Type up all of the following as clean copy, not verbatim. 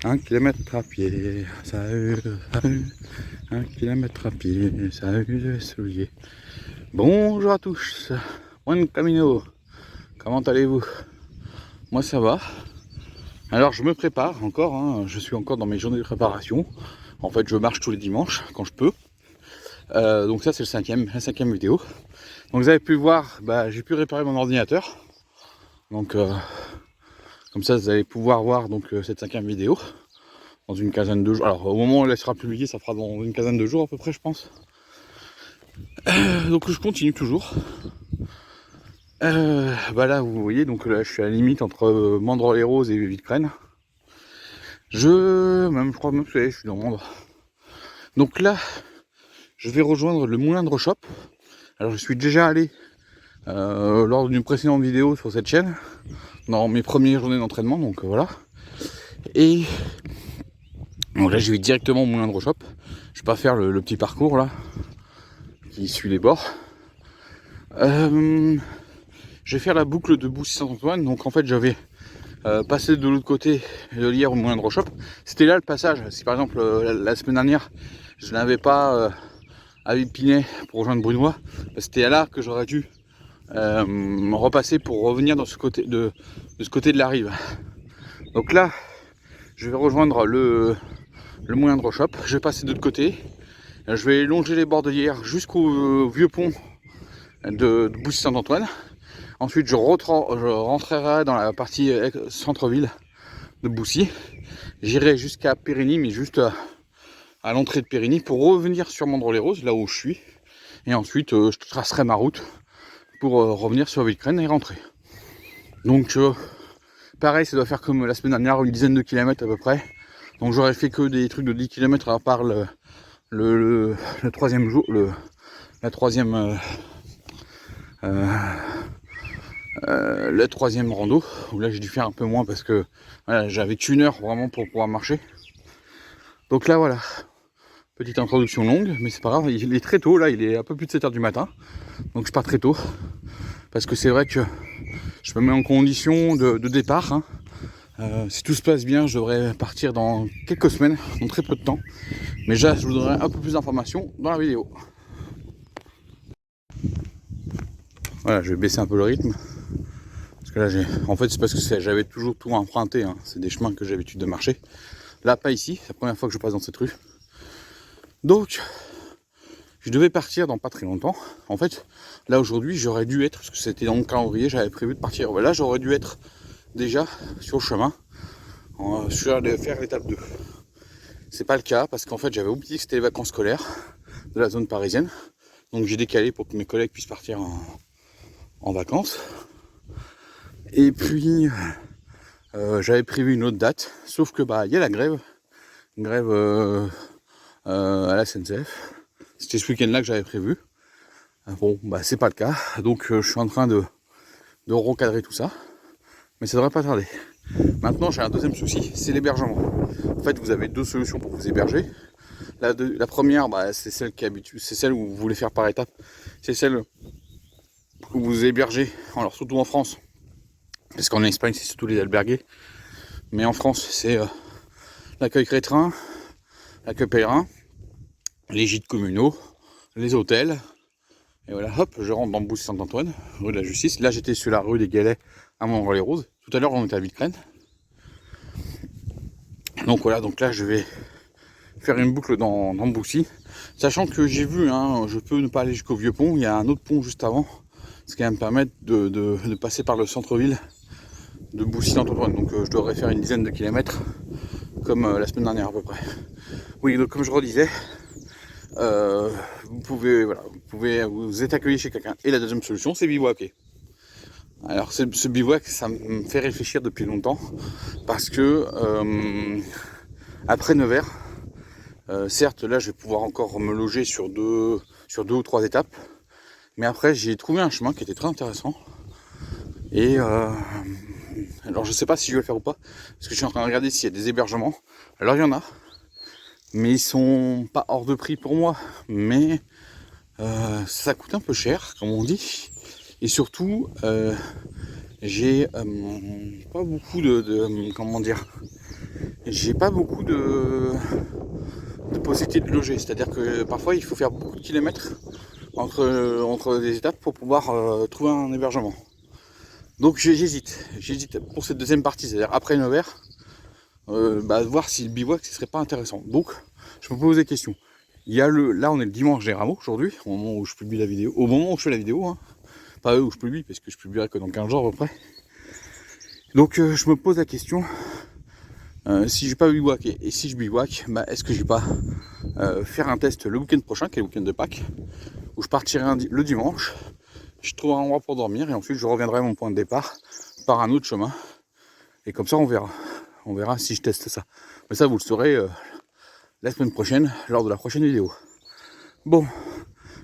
Un kilomètre à pied, ça use, 1 kilomètre à pied, ça use les souliers. Bonjour à tous, buen camino, comment allez-vous? Moi ça va. Alors je me prépare encore, hein. Je suis encore dans mes journées de préparation. En fait je marche tous les dimanches quand je peux. Donc ça c'est la cinquième vidéo. Donc vous avez pu voir, j'ai pu réparer mon ordinateur. Donc comme ça vous allez pouvoir voir donc, cette cinquième vidéo. Dans une quinzaine de jours. Alors au moment où elle sera publiée, ça fera dans une quinzaine de jours à peu près je pense. Donc je continue toujours. Là vous voyez, donc là je suis à la limite entre Mandres-les-Roses et Villecrène. Je crois même que je suis dans Mandres. Donc là, je vais rejoindre le Moulin de Rochop. Alors je suis déjà allé lors d'une précédente vidéo sur cette chaîne, dans mes premières journées d'entraînement, donc voilà. Et donc là je vais directement au Moulin de Rochop. Je vais pas faire le petit parcours là, qui suit les bords. Je vais faire la boucle de Boussy-Saint-Antoine. Donc en fait j'avais passé de l'autre côté de l'hier au Moulin de Rochop. C'était là le passage. Si par exemple la semaine dernière je n'avais pas à Épinay pour rejoindre Brunois, c'était là que j'aurais dû repasser pour revenir dans ce côté de ce côté de la rive. Donc là je vais rejoindre le Moulin de Rochop. Je vais passer de l'autre côté. Je vais longer les bords de l'hier jusqu'au vieux pont de Boussy-Saint-Antoine. Ensuite je rentrerai dans la partie centre-ville de Boussy. J'irai jusqu'à Périgny, mais juste à l'entrée de Périgny pour revenir sur Mandres-les-Roses, là où je suis. Et ensuite je tracerai ma route pour revenir sur Villecrène et rentrer. Donc pareil, ça doit faire comme la semaine dernière, une dizaine de kilomètres à peu près. Donc j'aurais fait que des trucs de 10 km à part le troisième jour, la troisième rando, où là j'ai dû faire un peu moins parce que voilà, j'avais qu'une heure vraiment pour pouvoir marcher. Donc là voilà, petite introduction longue, mais c'est pas grave, il est très tôt, là il est un peu plus de 7h du matin, donc je pars très tôt, parce que c'est vrai que je me mets en condition de départ, hein. Si tout se passe bien, je devrais partir dans quelques semaines, dans très peu de temps, mais déjà je vous donnerai un peu plus d'informations dans la vidéo. Voilà, je vais baisser un peu le rythme. Parce que là, en fait, c'est parce que j'avais toujours tout emprunté. Hein. C'est des chemins que j'ai l'habitude de marcher. Là, pas ici. C'est la première fois que je passe dans cette rue. Donc, je devais partir dans pas très longtemps. En fait, là, aujourd'hui, j'aurais dû être, parce que c'était dans mon calendrier, j'avais prévu de partir. Là, j'aurais dû être déjà sur le chemin. Je suis allé faire l'étape 2. C'est pas le cas, parce qu'en fait, j'avais oublié que c'était les vacances scolaires de la zone parisienne. Donc, j'ai décalé pour que mes collègues puissent partir en vacances. Et puis j'avais prévu une autre date, sauf que il y a la grève à la SNCF. C'était ce week-end là que j'avais prévu. Bon c'est pas le cas, donc je suis en train de recadrer tout ça, mais ça devrait pas tarder. Maintenant j'ai un deuxième souci, c'est l'hébergement. En fait vous avez deux solutions pour vous héberger. La première c'est celle c'est celle où vous voulez faire par étapes, c'est celle où vous hébergez, alors surtout en France. Parce qu'en Espagne, c'est surtout les albergués. Mais en France, c'est l'accueil chrétien, l'accueil pèlerin, les gîtes communaux, les hôtels. Et voilà, hop, je rentre dans Boussy-Saint-Antoine, rue de la Justice. Là, j'étais sur la rue des Galets à Mandres-les-Roses. Tout à l'heure, on était à Villecrène. Donc voilà, donc là, je vais faire une boucle dans Boussy. Sachant que j'ai vu, je peux ne pas aller jusqu'au vieux pont. Il y a un autre pont juste avant. Ce qui va me permettre de passer par le centre-ville de Boussy-Saint-Antoine, donc je devrais faire une dizaine de kilomètres comme la semaine dernière à peu près. Oui, donc comme je redisais, vous pouvez vous êtes accueilli chez quelqu'un. Et la deuxième solution, c'est bivouaquer. Alors ce bivouac, ça me fait réfléchir depuis longtemps, parce que après Nevers, certes là je vais pouvoir encore me loger sur deux ou trois étapes, mais après j'ai trouvé un chemin qui était très intéressant. Et alors je sais pas si je vais le faire ou pas, parce que je suis en train de regarder s'il y a des hébergements. Alors il y en a, mais ils sont pas hors de prix pour moi, mais ça coûte un peu cher, comme on dit. Et surtout, j'ai pas beaucoup comment dire, j'ai pas beaucoup de possibilité de loger. C'est-à-dire que parfois il faut faire beaucoup de kilomètres entre des étapes pour pouvoir trouver un hébergement. Donc j'hésite pour cette deuxième partie, c'est-à-dire après Nevers, voir si le bivouac ce serait pas intéressant. Donc je me pose des questions. Il y a là on est le dimanche des Rameaux aujourd'hui, au moment où je publie la vidéo, au moment où je fais la vidéo, hein. Pas où je publie, parce que je publierai que dans 15 jours à peu près. Donc je me pose la question, si j'ai pas bivouaqué, et si je bivouac, est-ce que je vais pas faire un test le week-end prochain, qui est le week-end de Pâques, où je partirai le dimanche, je trouverai un endroit pour dormir, et ensuite je reviendrai à mon point de départ par un autre chemin. Et comme ça on verra. On verra si je teste ça. Mais ça vous le saurez la semaine prochaine, lors de la prochaine vidéo. Bon,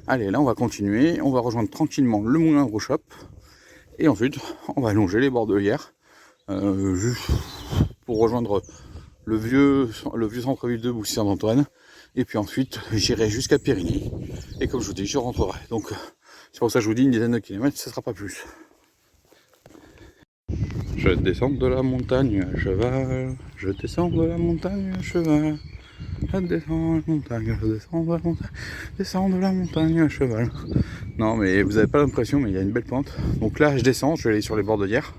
allez, là on va continuer, on va rejoindre tranquillement le moulin de Rochop, et ensuite on va longer les bords de l'Yerre, juste pour rejoindre le vieux centre-ville de Boussy-Saint-Antoine, et puis ensuite j'irai jusqu'à Périgny, et comme je vous dis, je rentrerai. Donc c'est pour ça que je vous dis une dizaine de kilomètres, ce sera pas plus. Je descends de la montagne à cheval, je descends de la montagne à cheval, je descends de la montagne, je descends de la montagne, descends de la montagne à cheval. Non mais vous avez pas l'impression, mais il y a une belle pente. Donc là je descends, je vais aller sur les bords de l'Yerre.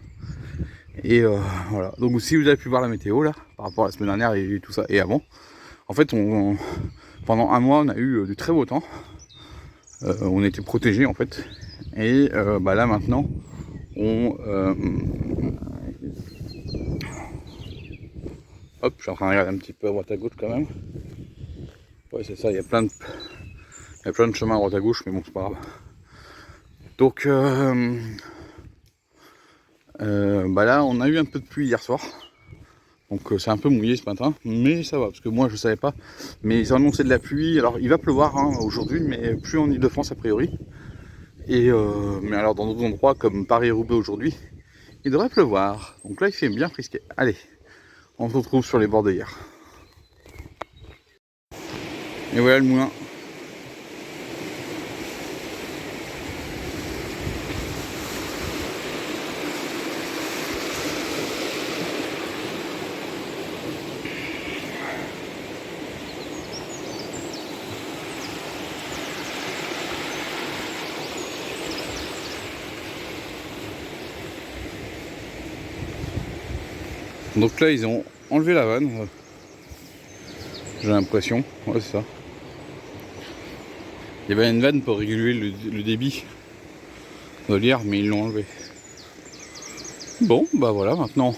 Et voilà, donc si vous avez pu voir la météo là, par rapport à la semaine dernière et tout ça, et avant, en fait pendant un mois on a eu du très beau temps, on était protégés en fait, et là maintenant hop, je suis en train de regarder un petit peu à droite à gauche quand même. Ouais c'est ça, il y a plein de chemins à droite à gauche, mais bon c'est pas grave. Donc là on a eu un peu de pluie hier soir. Donc c'est un peu mouillé ce matin, mais ça va, parce que moi je savais pas. Mais ils ont annoncé de la pluie, alors il va pleuvoir aujourd'hui, mais plus en Ile-de-France a priori. Et mais alors dans d'autres endroits comme Paris-Roubaix aujourd'hui, il devrait pleuvoir. Donc là il fait bien frisqué. Allez, on se retrouve sur les bords de l'Yerre. Et voilà le moulin. Donc là ils ont enlevé la vanne, j'ai l'impression, ouais c'est ça. Il y avait une vanne pour réguler le débit de l'Yerre, mais ils l'ont enlevé. Bon voilà, maintenant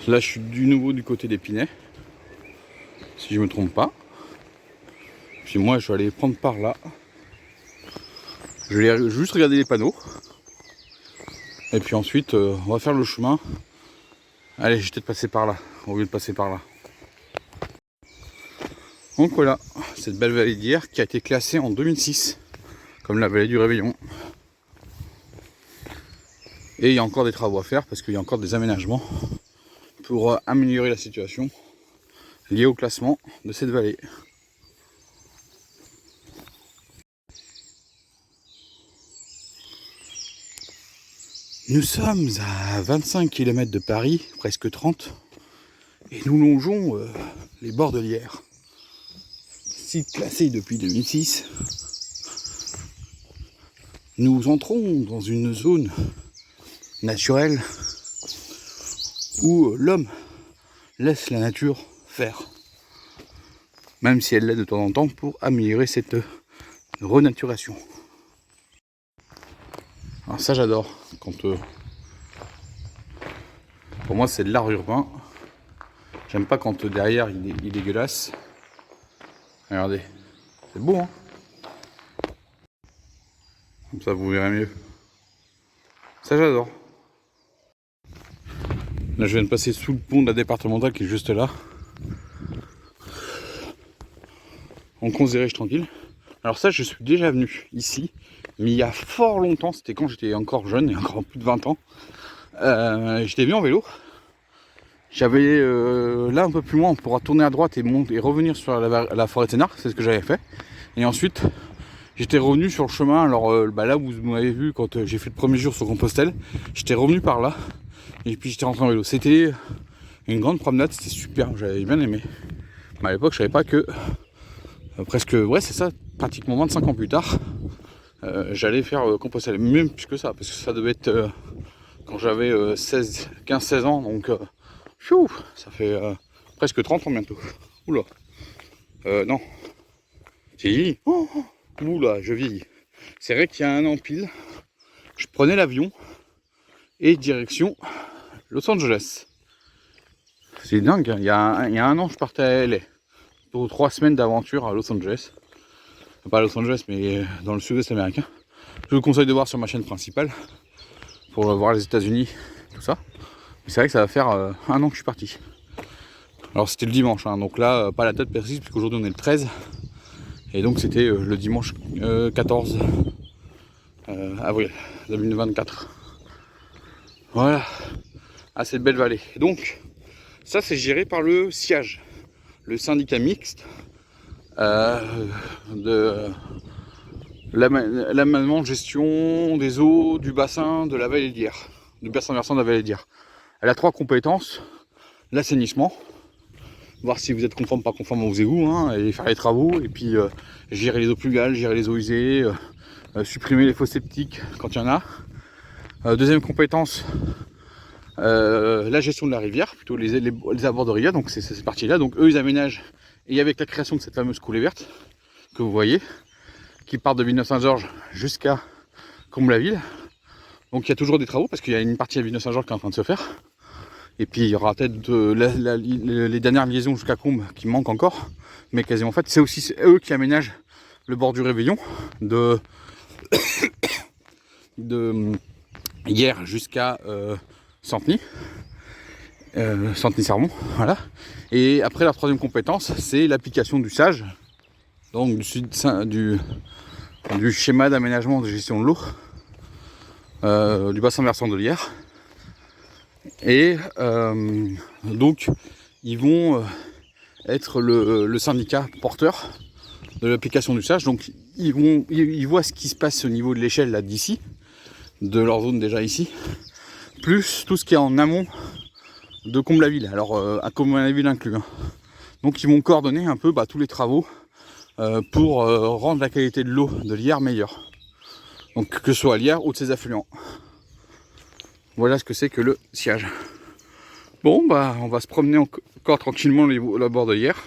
là je suis du nouveau du côté d'Épinay, si je me trompe pas. Puis moi je vais aller prendre par là. Je vais juste regarder les panneaux. Et puis ensuite on va faire le chemin. Allez, je vais peut-être passer par là, au lieu de passer par là. Donc voilà, cette belle vallée d'Yerre qui a été classée en 2006 comme la vallée du Réveillon. Et il y a encore des travaux à faire parce qu'il y a encore des aménagements pour améliorer la situation liée au classement de cette vallée. Nous sommes à 25 km de Paris, presque 30, et nous longeons les bords de l'Yerre. Site classé depuis 2006. Nous entrons dans une zone naturelle où l'homme laisse la nature faire, même si elle l'aide de temps en temps pour améliorer cette renaturation. Alors ça j'adore, quand pour moi c'est de l'art urbain. J'aime pas quand derrière il est dégueulasse. Regardez, c'est beau hein. Comme ça vous verrez mieux. Ça j'adore. Là je viens de passer sous le pont de la départementale qui est juste là. En considéré tranquille. Alors ça je suis déjà venu ici, mais il y a fort longtemps, c'était quand j'étais encore jeune, et encore plus de 20 ans. J'étais venu en vélo. J'avais là un peu plus loin, on pourra tourner à droite et revenir sur la forêt de Sénart, c'est ce que j'avais fait. Et ensuite j'étais revenu sur le chemin, alors là où vous m'avez vu quand j'ai fait le premier jour sur Compostelle, j'étais revenu par là, et puis j'étais rentré en vélo. C'était Une grande promenade, c'était super, j'avais bien aimé. Mais à l'époque, je savais pas que presque, ouais, c'est ça, pratiquement 25 ans plus tard, j'allais faire Compostelle. Même plus que ça, parce que ça devait être quand j'avais 15-16 ans, donc ça fait presque 30 ans bientôt. Oula, non, j'ai vieilli. Oula, je vieillis. C'est vrai qu'il y a un an pile, je prenais l'avion et direction Los Angeles. C'est dingue, hein. Il y a un an, je partais à LA pour 3 semaines d'aventure à Los Angeles. Pas à Los Angeles, mais dans le sud-est américain. Je vous conseille de voir sur ma chaîne principale pour voir les États-Unis, tout ça. Mais c'est vrai que ça va faire un an que je suis parti. Alors c'était le dimanche, hein, donc là, pas la date précise, puisqu'aujourd'hui on est le 13. Et donc c'était le dimanche 14 avril 2024. Voilà, à cette belle vallée. Donc, ça c'est géré par le SIAGE, le syndicat mixte de l'amendement de gestion des eaux du bassin de la vallée d'Hyères, du bassin versant de la vallée d'Hyères. Elle a 3 compétences: l'assainissement, voir si vous êtes conforme, pas conforme aux égouts, hein, et faire les travaux, et puis gérer les eaux pluviales, gérer les eaux usées, supprimer les fosses septiques quand il y en a. Deuxième compétence, la gestion de la rivière, plutôt les abords de rivière, donc c'est cette partie-là. Donc eux ils aménagent, et avec la création de cette fameuse coulée verte que vous voyez, qui part de Villeneuve-Saint-Georges jusqu'à Comble-la-Ville. Donc il y a toujours des travaux, parce qu'il y a une partie à Villeneuve-Saint-Georges qui est en train de se faire. Et puis il y aura peut-être les dernières liaisons jusqu'à Combe qui manquent encore, mais quasiment faites. C'est aussi eux qui aménagent le bord du Réveillon de hier jusqu'à Centeny, Centeny-Sermon, voilà. Et après, la troisième compétence, c'est l'application du SAGE, donc du schéma d'aménagement de gestion de l'eau du bassin versant de l'Hyères. Et donc ils vont être le syndicat porteur de l'application du SAGE. Donc ils voient ce qui se passe au niveau de l'échelle là d'ici, de leur zone déjà ici, plus tout ce qui est en amont de Comble-la-Ville, alors à Comble-la-Ville inclus, hein. Donc ils vont coordonner un peu tous les travaux pour rendre la qualité de l'eau de l'Hyères meilleure, donc que ce soit à l'Hyères ou de ses affluents. Voilà ce que c'est que le SIAGE. Bon, on va se promener encore tranquillement la bord de l'Hyères.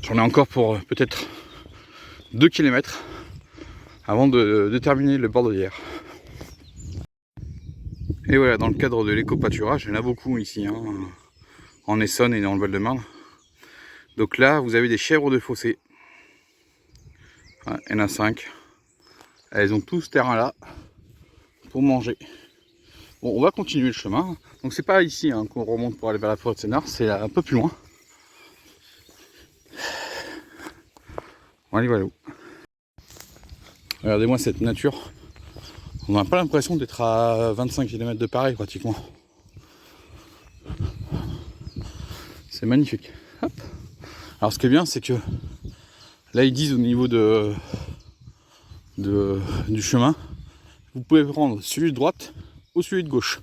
J'en ai encore pour peut-être 2 km avant de terminer le bord de l'Hyères. Et voilà, dans le cadre de l'éco-pâturage, il y en a beaucoup ici, hein, en Essonne et dans le Val-de-Marne. Donc là, vous avez des chèvres de fossé. Ouais, il y en a 5. Elles ont tout ce terrain-là pour manger. Bon, on va continuer le chemin. Donc c'est pas ici hein, qu'on remonte pour aller vers la forêt de Sénart, c'est un peu plus loin. Allez, voilà. Regardez-moi cette nature. On n'a pas l'impression d'être à 25 km de Paris pratiquement. C'est magnifique. Hop. Alors ce qui est bien, c'est que là ils disent au niveau du chemin, vous pouvez prendre celui de droite ou celui de gauche.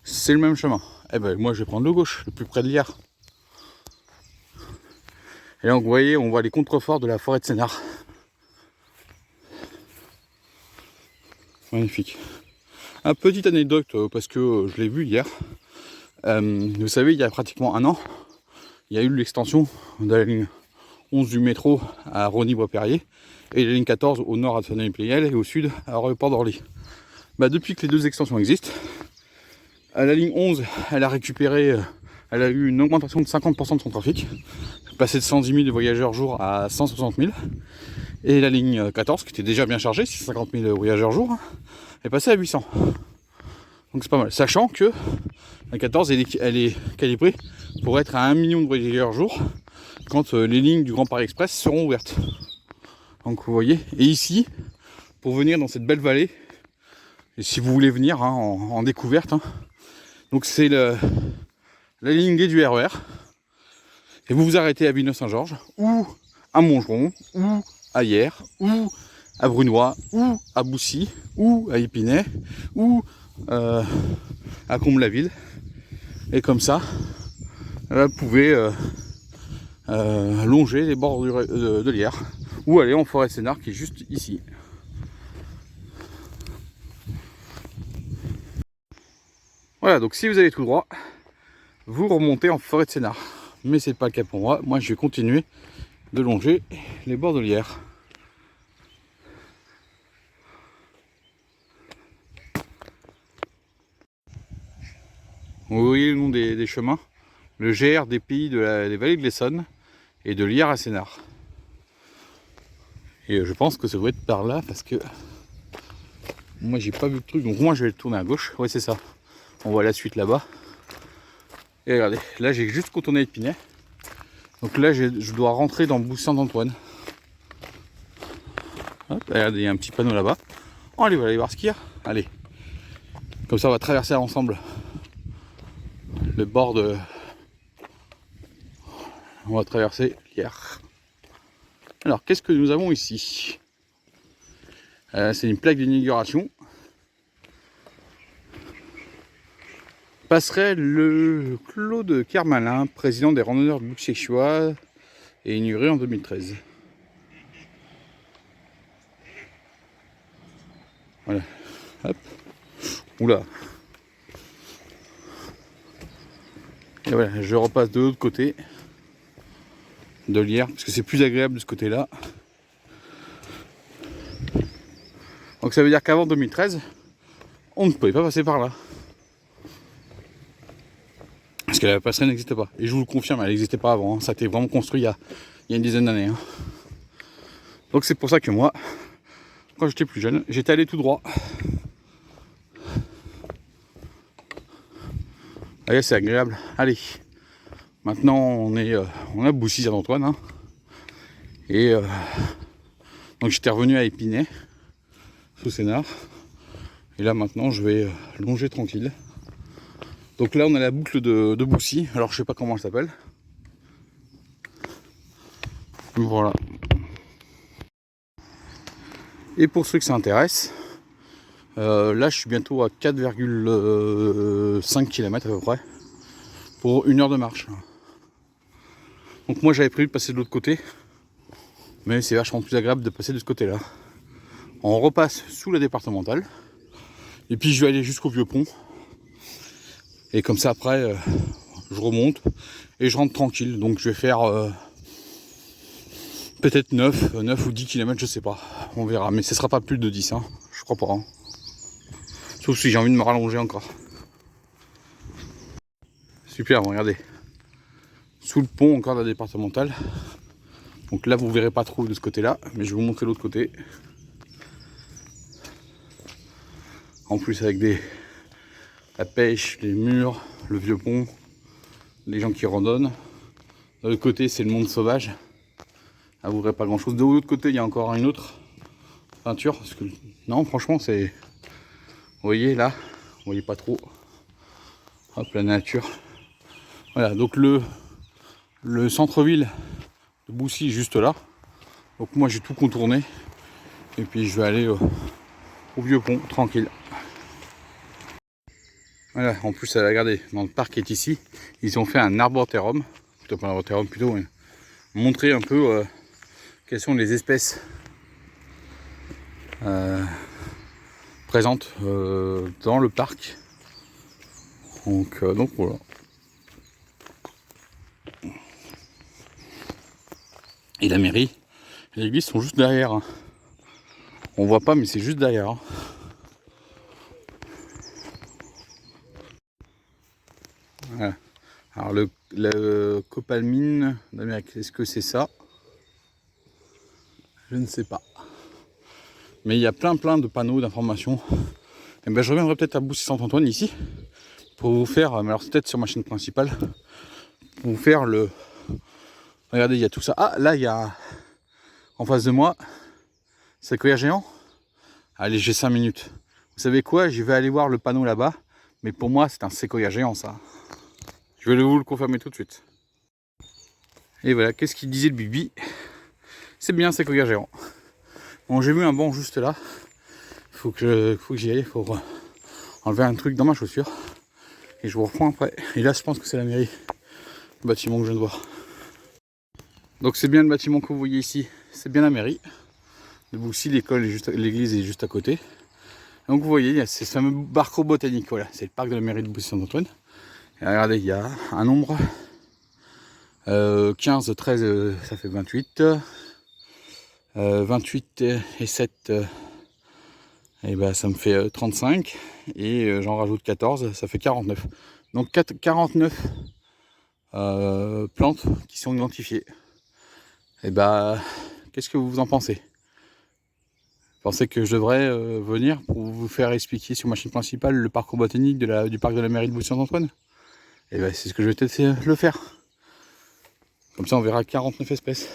C'est le même chemin. Eh ben moi je vais prendre le gauche, le plus près de l'Hyères. Et là vous voyez, on voit les contreforts de la forêt de Sénart. Magnifique. Un petite anecdote parce que je l'ai vu hier. Vous savez, il y a pratiquement un an, il y a eu l'extension de la ligne 11 du métro à Rosny-Bois-Perrier et la ligne 14 au nord à Saint-Denis-Pleyel et au sud à l'aéroport d'Orly. Depuis que les deux extensions existent, la ligne 11, elle a eu une augmentation de 50% de son trafic, passé de 110 000 voyageurs jour à 160 000. Et la ligne 14, qui était déjà bien chargée, 50 000 voyageurs jour, est passée à 800. Donc c'est pas mal. Sachant que la 14, elle est calibrée pour être à 1 million de voyageurs jour quand les lignes du Grand Paris Express seront ouvertes. Donc vous voyez, et ici, pour venir dans cette belle vallée, et si vous voulez venir en découverte, donc c'est la ligne D du RER, et vous vous arrêtez à Villeneuve-Saint-Georges, ou à Montgeron, ou à Hyères, ou à Brunois, ou à Boussy, ou à Épinay, ou à Comble-la-Ville. Et comme ça, vous pouvez longer les bords de Lierre ou aller en forêt de Sénart qui est juste ici. Voilà, donc si vous allez tout droit, vous remontez en forêt de Sénart. Mais c'est pas le cas pour moi. Moi, je vais continuer de longer les bords de Lierre. Vous voyez le nom des chemins, le GR des pays des vallées de l'Essonne et de Lierre à Sénart. Et je pense que ça doit être par là parce que moi j'ai pas vu le truc, donc moi je vais le tourner à gauche. Ouais, c'est ça. On voit la suite là-bas. Et regardez, là j'ai juste contourné Épinay. Donc là je dois rentrer dans Boussy-Saint-Antoine. Regardez, il y a un petit panneau là-bas. Oh, allez, on va aller voir ce qu'il y a. Allez. Comme ça on va traverser ensemble le bord de... On va traverser Lierre. Alors, qu'est-ce que nous avons ici? C'est une plaque d'inauguration. Passerait le Claude Kermalin, président des randonneurs de Bouches-Séchois, et inauguré en 2013. Voilà. Hop. Oula. Et voilà, je repasse de l'autre côté de Lierre, parce que c'est plus agréable de ce côté-là. Donc ça veut dire qu'avant 2013, on ne pouvait pas passer par là. Parce que la passerelle n'existait pas. Et je vous le confirme, elle n'existait pas avant. Hein. Ça a été vraiment construit il y a une dizaine d'années. Hein. Donc c'est pour ça que moi, quand j'étais plus jeune, j'étais allé tout droit. Allez, c'est agréable. Allez. Maintenant, on a Boussy-Saint-Antoine. Hein. Et donc j'étais revenu à Épinay, sous Sénart. Et là maintenant, je vais longer tranquille. Donc là, on a la boucle de Boussy. Alors, je sais pas comment elle s'appelle. Voilà. Et pour ceux que ça intéresse, là, je suis bientôt à 4,5 km à peu près pour 1 heure de marche. Donc moi, j'avais prévu de passer de l'autre côté, mais c'est vachement plus agréable de passer de ce côté-là. On repasse sous la départementale, et puis je vais aller jusqu'au vieux pont. Et comme ça, après, je remonte et je rentre tranquille. Donc je vais faire peut-être 9 ou 10 km, je sais pas. On verra. Mais ce sera pas plus de 10, hein. Je crois pas. Hein. Sauf si j'ai envie de me rallonger encore. Super, bon, regardez. Sous le pont, encore la départementale. Donc là, vous verrez pas trop de ce côté-là. Mais je vais vous montrer l'autre côté. En plus, avec la pêche, les murs, le vieux pont, les gens qui randonnent. De l'autre côté, c'est le monde sauvage. Là, vous verrez pas grand chose. De l'autre côté, il y a encore une autre peinture. Parce que, non, franchement, c'est... Vous voyez là, vous voyez pas trop. Hop, la nature. Voilà, donc le centre-ville de Boussy est juste là. Donc moi, j'ai tout contourné. Et puis, je vais aller au vieux pont, tranquille. Voilà, en plus, regardez, dans le parc qui est ici, ils ont fait un arboretum, plutôt pas un arboretum, plutôt montrer un peu quelles sont les espèces présentes dans le parc. Donc voilà. Et la mairie et l'église sont juste derrière. Hein. On voit pas, mais c'est juste derrière. Hein. Voilà. Alors le copalmine d'Amérique, est-ce que c'est ça? Je ne sais pas. Mais il y a plein de panneaux d'informations. Et ben, je reviendrai peut-être à Boussy-Saint-Antoine ici pour vous faire, mais alors c'est peut-être sur ma chaîne principale, pour vous faire le... Regardez, il y a tout ça. Ah, là, il y a en face de moi, séquoia géant. Allez, j'ai 5 minutes. Vous savez quoi? Je vais aller voir le panneau là-bas. Mais pour moi, c'est un séquoia géant, ça. Je vais vous le confirmer tout de suite. Et voilà, qu'est-ce qu'il disait le Bibi? C'est bien un séquoia géant. Bon, j'ai vu un banc juste là. Faut que j'y aille, faut enlever un truc dans ma chaussure. Et je vous reprends après. Et là, je pense que c'est la mairie, le bâtiment que je viens de voir. Donc c'est bien le bâtiment que vous voyez ici, c'est bien la mairie. De Boussy, l'école, l'église est juste à côté. Donc vous voyez, il y a ce fameux parcours botanique, voilà, c'est le parc de la mairie de Boussy-Saint-Antoine. Et regardez, il y a un nombre, 15, 13, ça fait 28. 28 et 7, et ben, ça me fait 35. Et j'en rajoute 14, ça fait 49. Donc 49 plantes qui sont identifiées. Et bah, qu'est-ce que vous en pensez? Vous pensez que je devrais venir pour vous faire expliquer sur ma chaîne principale le parcours botanique du parc de la mairie de Boussy-Saint-Antoine? Et ben, c'est ce que je vais peut-être le faire. Comme ça, on verra 49 espèces.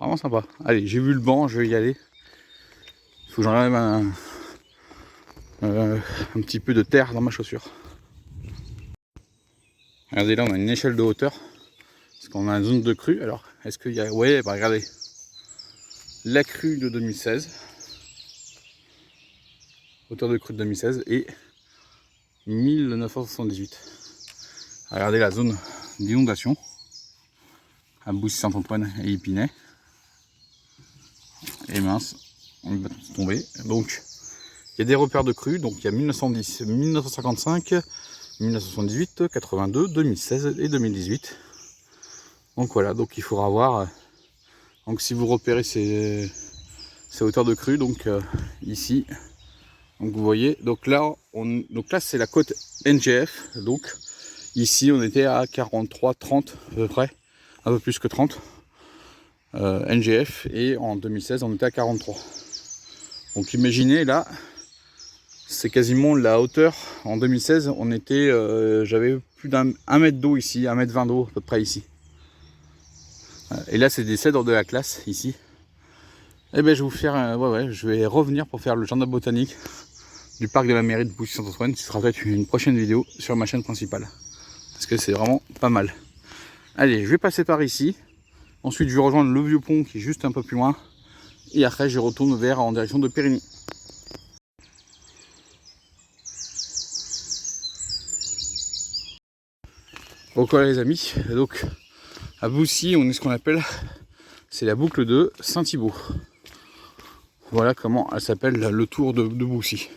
Vraiment sympa. Allez, j'ai vu le banc, je vais y aller. Il faut que j'enlève un petit peu de terre dans ma chaussure. Regardez, là on a une échelle de hauteur. Parce qu'on a une zone de crue. Alors, est-ce qu'il y a... Ouais, bah regardez. La crue de 2016. Hauteur de crue de 2016 et 1978. Regardez la zone d'inondation à Boussy-Saint-Antoine et Épinay. Et mince, on va tomber. Donc, il y a des repères de crues. Donc, il y a 1910, 1955, 1978, 82, 2016 et 2018. Donc voilà, donc il faudra voir. Donc si vous repérez ces hauteurs de crue, donc ici, donc vous voyez, donc là c'est la côte NGF. Donc ici on était à 43, 30 à peu près, un peu plus que 30 NGF, et en 2016 on était à 43. Donc imaginez là, c'est quasiment la hauteur. En 2016 on était, j'avais plus d'un mètre d'eau ici, 1,20 m d'eau à peu près ici. Et là c'est des cèdres de la classe ici. Et ben je vais vous faire, je vais revenir pour faire le jardin botanique du parc de la mairie de Boussy-Saint-Antoine. Ce sera peut-être une prochaine vidéo sur ma chaîne principale. Parce que c'est vraiment pas mal. Allez, je vais passer par ici. Ensuite je vais rejoindre le vieux pont qui est juste un peu plus loin. Et après je retourne en direction de Périgny. Donc voilà les amis, donc à Boussy on est ce qu'on appelle, c'est la boucle de Saint-Thibault. Voilà comment elle s'appelle, le tour de Boussy.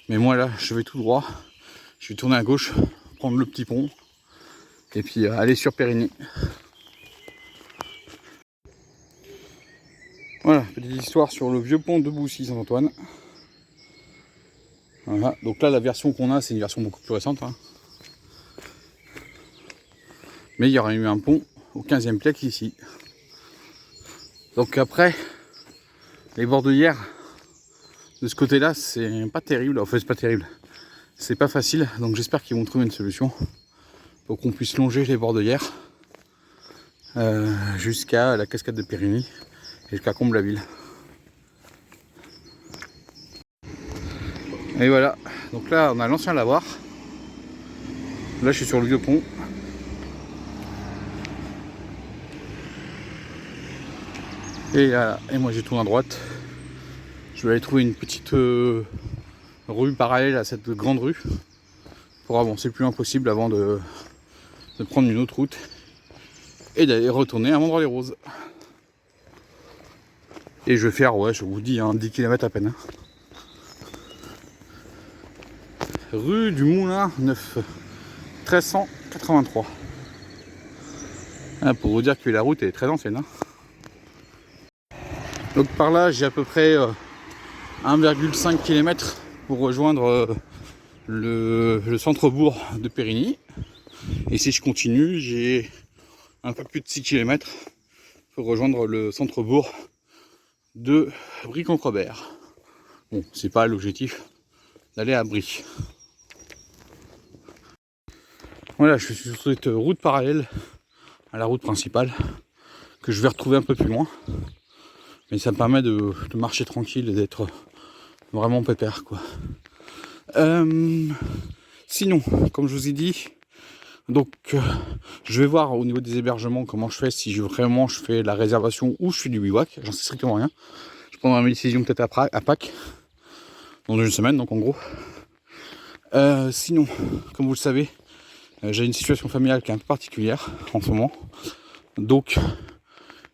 Mais moi là je vais tout droit, je vais tourner à gauche, prendre le petit pont et puis aller sur Périgny. Voilà, petite histoire sur le vieux pont de Boussy-Saint-Antoine. Voilà, donc là la version qu'on a c'est une version beaucoup plus récente, hein. Mais il y aurait eu un pont au 15e siècle ici. Donc après, les bordelières de ce côté-là, c'est pas terrible. Enfin, c'est pas terrible. C'est pas facile. Donc j'espère qu'ils vont trouver une solution pour qu'on puisse longer les bordelières jusqu'à la cascade de Périgny et jusqu'à Comble-la-Ville. Et voilà. Donc là, on a l'ancien lavoir. Là, je suis sur le vieux pont. Et moi j'ai tourné à droite. Je vais aller trouver une petite rue parallèle à cette grande rue pour avancer le plus loin possible avant de prendre une autre route et d'aller retourner à Mandres-les-Roses. Et je vais faire, ouais, je vous dis, 10 km à peine. Hein. Rue du Moulin Neuf, 1383. Ah, pour vous dire que la route est très ancienne. Hein. Donc par là, j'ai à peu près 1,5 km pour rejoindre le centre-bourg de Périgny. Et si je continue, j'ai un peu plus de 6 km pour rejoindre le centre-bourg de Brie-Contrebert. Bon, c'est pas l'objectif d'aller à Brie. Voilà, je suis sur cette route parallèle à la route principale que je vais retrouver un peu plus loin. Mais ça me permet de marcher tranquille et d'être vraiment pépère, quoi. Sinon, comme je vous ai dit, donc je vais voir au niveau des hébergements comment je fais, si vraiment je fais la réservation ou je fais du bivouac, j'en sais strictement rien. Je prendrai ma décision peut-être à Pâques, dans une semaine, donc en gros. Sinon, comme vous le savez, j'ai une situation familiale qui est un peu particulière en ce moment. Donc,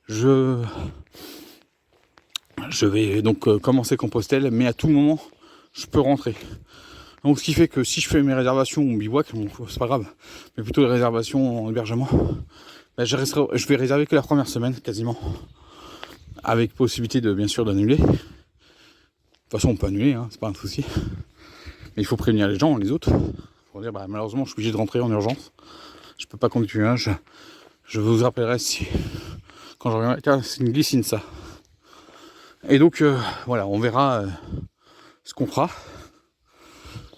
je vais donc commencer Compostelle, mais à tout moment, je peux rentrer. Donc, ce qui fait que si je fais mes réservations au bivouac, bon, c'est pas grave, mais plutôt les réservations en hébergement, ben, je vais réserver que la première semaine, quasiment, avec possibilité de, bien sûr, d'annuler. De toute façon, on peut annuler, hein, c'est pas un souci. Mais il faut prévenir les gens, les autres, pour dire, bah, malheureusement, je suis obligé de rentrer en urgence. Je peux pas continuer, hein, je vous rappellerai si, quand je reviendrai. Tiens, c'est une glycine, ça. Et donc, voilà, on verra ce qu'on fera.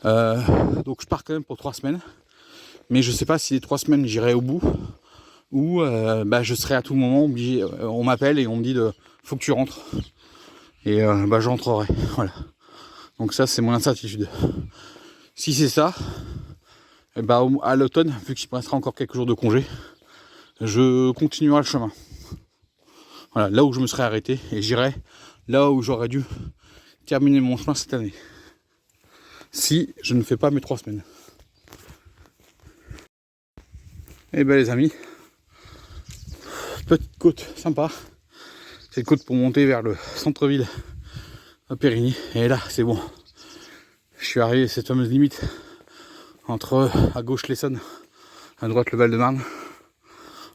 Donc, je pars quand même pour 3 semaines. Mais je sais pas si les 3 semaines, j'irai au bout. Ou bah, je serai à tout moment obligé. On m'appelle et on me dit faut que tu rentres. Et bah, je rentrerai. Voilà. Donc ça, c'est mon incertitude. Si c'est ça, et bah, à l'automne, vu qu'il me restera encore quelques jours de congé, je continuerai le chemin. Voilà, là où je me serais arrêté, et j'irai là où j'aurais dû terminer mon chemin cette année. Si je ne fais pas mes 3 semaines. Et ben les amis, petite côte sympa. C'est une côte pour monter vers le centre-ville à Périgny. Et là, c'est bon. Je suis arrivé à cette fameuse limite entre à gauche l'Essonne, à droite le Val-de-Marne,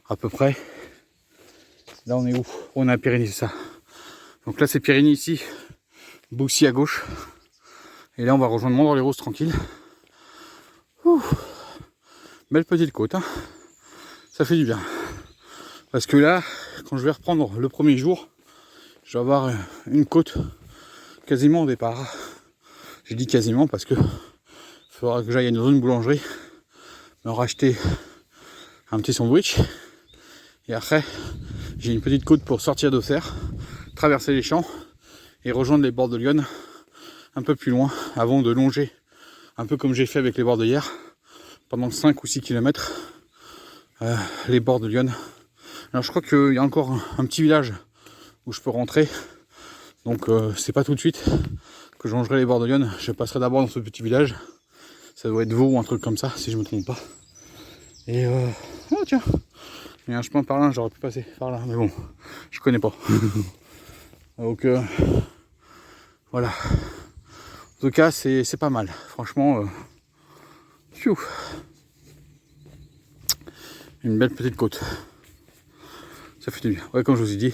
à peu près. Là, on est où? On est à Périgny, c'est ça. Donc là, c'est Périgny ici, Boussy à gauche. Et là, on va rejoindre Mandres-les-Roses tranquille. Ouh. Belle petite côte, hein. Ça fait du bien. Parce que là, quand je vais reprendre le premier jour, je vais avoir une côte quasiment au départ. J'ai dit quasiment parce que il faudra que j'aille dans une boulangerie me racheter un petit sandwich. Et après, j'ai une petite côte pour sortir d'Auxerre, traverser les champs et rejoindre les bords de Lyon un peu plus loin avant de longer, un peu comme j'ai fait avec les bords de hier, pendant 5 ou 6 km, les bords de Lyon. Alors je crois qu'il y a encore un petit village où je peux rentrer, donc c'est pas tout de suite que je longerai les bords de Lyon. Je passerai d'abord dans ce petit village, ça doit être Vaux ou un truc comme ça si je me trompe pas. Et oh tiens, il y a un chemin par là, j'aurais pu passer par là, mais bon, je connais pas. Donc voilà. En tout cas, c'est pas mal, franchement. Une belle petite côte. Ça fait du bien. Ouais, comme je vous ai dit.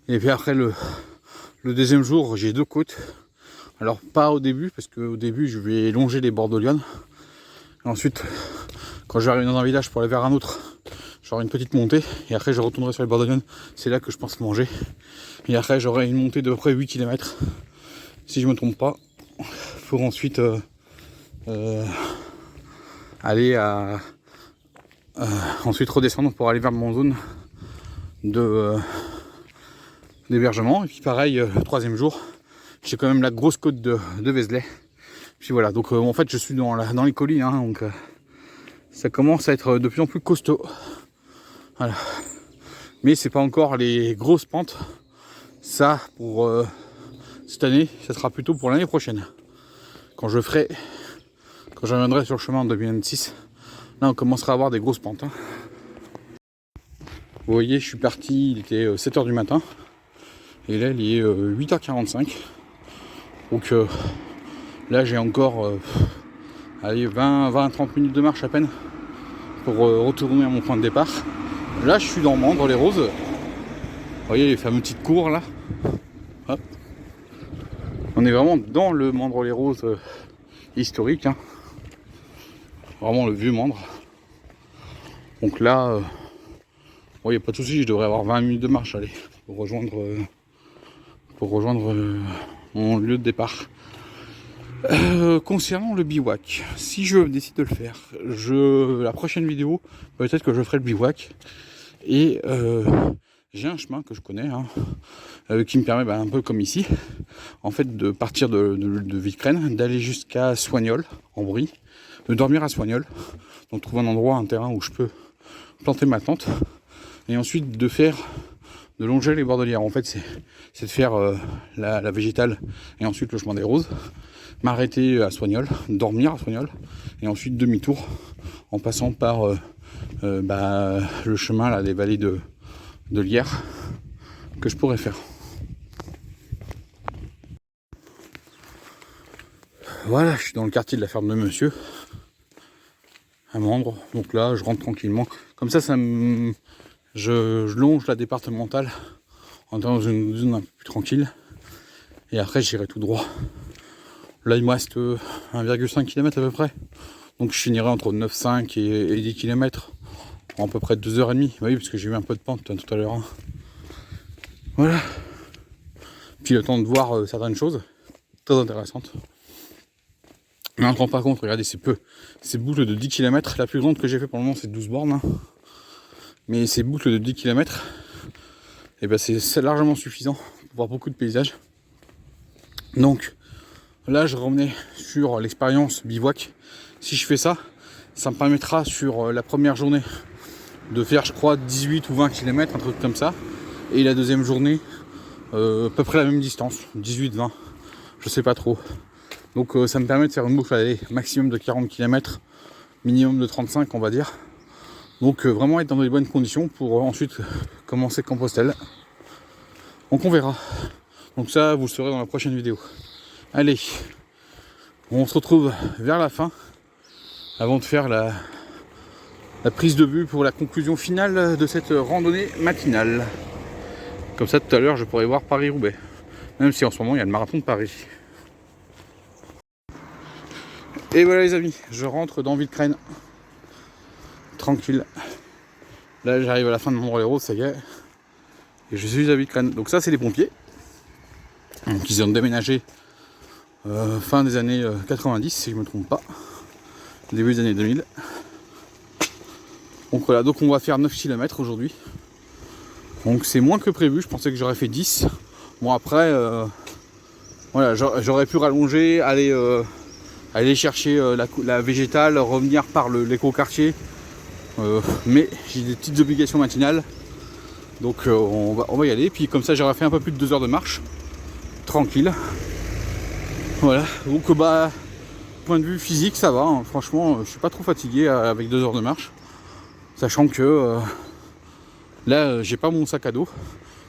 Et puis après le deuxième jour, j'ai 2 côtes. Alors pas au début, parce qu'au début je vais longer les bords de Lyon. Et ensuite, quand je vais arriver dans un village pour aller vers un autre, j'aurai une petite montée. Et après je retournerai sur les bords de Lyon. C'est là que je pense manger. Et après j'aurai une montée de près 8 km. Si je me trompe pas. Pour ensuite aller à ensuite redescendre pour aller vers mon zone d'hébergement. Et puis pareil, le 3e jour, j'ai quand même la grosse côte de Vézelay. Puis voilà, donc en fait je suis dans les collines, hein, donc ça commence à être de plus en plus costaud. Voilà. Mais c'est pas encore les grosses pentes. Ça, pour cette année, ça sera plutôt pour l'année prochaine. Quand je reviendrai sur le chemin en 2026, là on commencera à avoir des grosses pentes. Hein. Vous voyez, je suis parti, il était 7h du matin. Et là, il est 8h45. Donc là, j'ai encore 20-30 minutes de marche à peine pour retourner à mon point de départ. Là, je suis dans Mandres-les-Roses. Vous voyez les fameuses petites cours là. Hop. On est vraiment dans le Mandres-les-Roses historique. Hein. Vraiment le vieux Mandres. Donc là, il n'y a pas de souci, je devrais avoir 20 minutes de marche allez, pour rejoindre mon lieu de départ. Concernant le bivouac, si je décide de le faire, la prochaine vidéo, peut-être que je ferai le bivouac. Et j'ai un chemin que je connais, hein, qui me permet, un peu comme ici, en fait, de partir de Villecrène, d'aller jusqu'à Soignol, en Brie, de dormir à Soignol, donc trouver un endroit, un terrain où je peux planter ma tente, et ensuite de longer les bords de Lierre. En fait, c'est de faire la végétale et ensuite le chemin des roses. m'arrêter à Soignol, dormir à Soignol, et ensuite demi-tour en passant par le chemin là, des vallées de Lierre que je pourrais faire. Voilà, je suis dans le quartier de la ferme de monsieur, à Mandres. Donc là, je rentre tranquillement. Comme ça, je longe la départementale en étant dans une zone un peu plus tranquille. Et après, j'irai tout droit. Là, il me reste 1,5 km à peu près. Donc je finirai entre 9,5 et 10 km en à peu près 2h30. Oui, parce que j'ai eu un peu de pente tout à l'heure. Hein. Voilà. Puis le temps de voir certaines choses très intéressantes. Mais on ne se rend pas compte, regardez, ces boucles de 10 km, la plus grande que j'ai fait pour le moment c'est 12 bornes. Hein. Mais ces boucles de 10 km, et ben c'est largement suffisant pour voir beaucoup de paysages. Donc là je revenais sur l'expérience bivouac. Si je fais ça, ça me permettra sur la première journée de faire je crois 18 ou 20 km, un truc comme ça. Et la deuxième journée, à peu près la même distance, 18-20, je sais pas trop. Donc ça me permet de faire une boucle aller maximum de 40 km, minimum de 35 on va dire. Donc vraiment être dans les bonnes conditions pour ensuite commencer Compostelle. Donc on verra. Donc ça vous le saurez dans la prochaine vidéo. Allez, on se retrouve vers la fin avant de faire la prise de vue pour la conclusion finale de cette randonnée matinale. Comme ça tout à l'heure je pourrai voir Paris-Roubaix. Même si en ce moment il y a le marathon de Paris. Et voilà les amis, je rentre dans Villecreine. Tranquille. Là j'arrive à la fin de mon relais, ça y est. Et je suis à Villecreine. Donc ça c'est les pompiers. Donc ils ont déménagé fin des années 90 si je ne me trompe pas. Début des années 2000. Donc voilà, donc on va faire 9 km aujourd'hui. Donc c'est moins que prévu, je pensais que j'aurais fait 10. Bon après, voilà, j'aurais pu rallonger, aller chercher la végétale, revenir par l'éco-quartier. Mais j'ai des petites obligations matinales. Donc on va y aller. Puis comme ça j'aurais fait un peu plus de 2 heures de marche. Tranquille. Voilà. Donc point de vue physique ça va. Hein. Franchement je suis pas trop fatigué avec 2 heures de marche. Sachant que là j'ai pas mon sac à dos.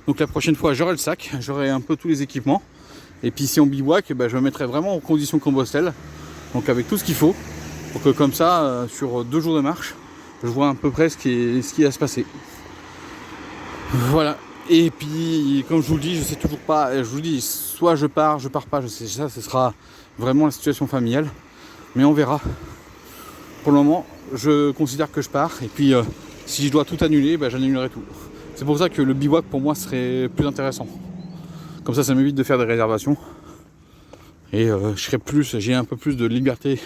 Donc la prochaine fois j'aurai le sac, j'aurai un peu tous les équipements. Et puis si on bivouac, je me mettrai vraiment en condition Compostelle. Donc avec tout ce qu'il faut. Pour que comme ça, sur 2 jours de marche, je vois à peu près ce qui va se passer. Voilà. Et puis comme je vous le dis, je sais toujours pas. Je vous dis, soit je pars pas, je sais ça, ce sera vraiment la situation familiale. Mais on verra. Pour le moment, je considère que je pars. Et puis si je dois tout annuler, j'annulerai tout. C'est pour ça que le bivouac pour moi serait plus intéressant. Comme ça m'évite de faire des réservations. Et j'ai un peu plus de liberté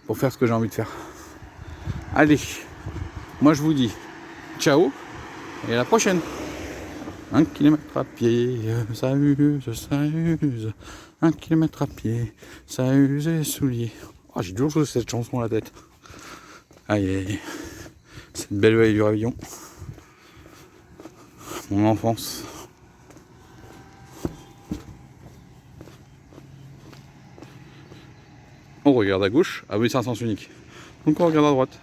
pour faire ce que j'ai envie de faire. Allez, moi je vous dis ciao et à la prochaine. 1 km à pied, ça use. 1 km à pied, ça use les souliers. Oh, j'ai toujours cette chanson à la tête. Aïe aïe, cette belle vallée du Ravillon. Mon enfance. On regarde à gauche, ah oui c'est un sens unique. Donc on regarde à droite.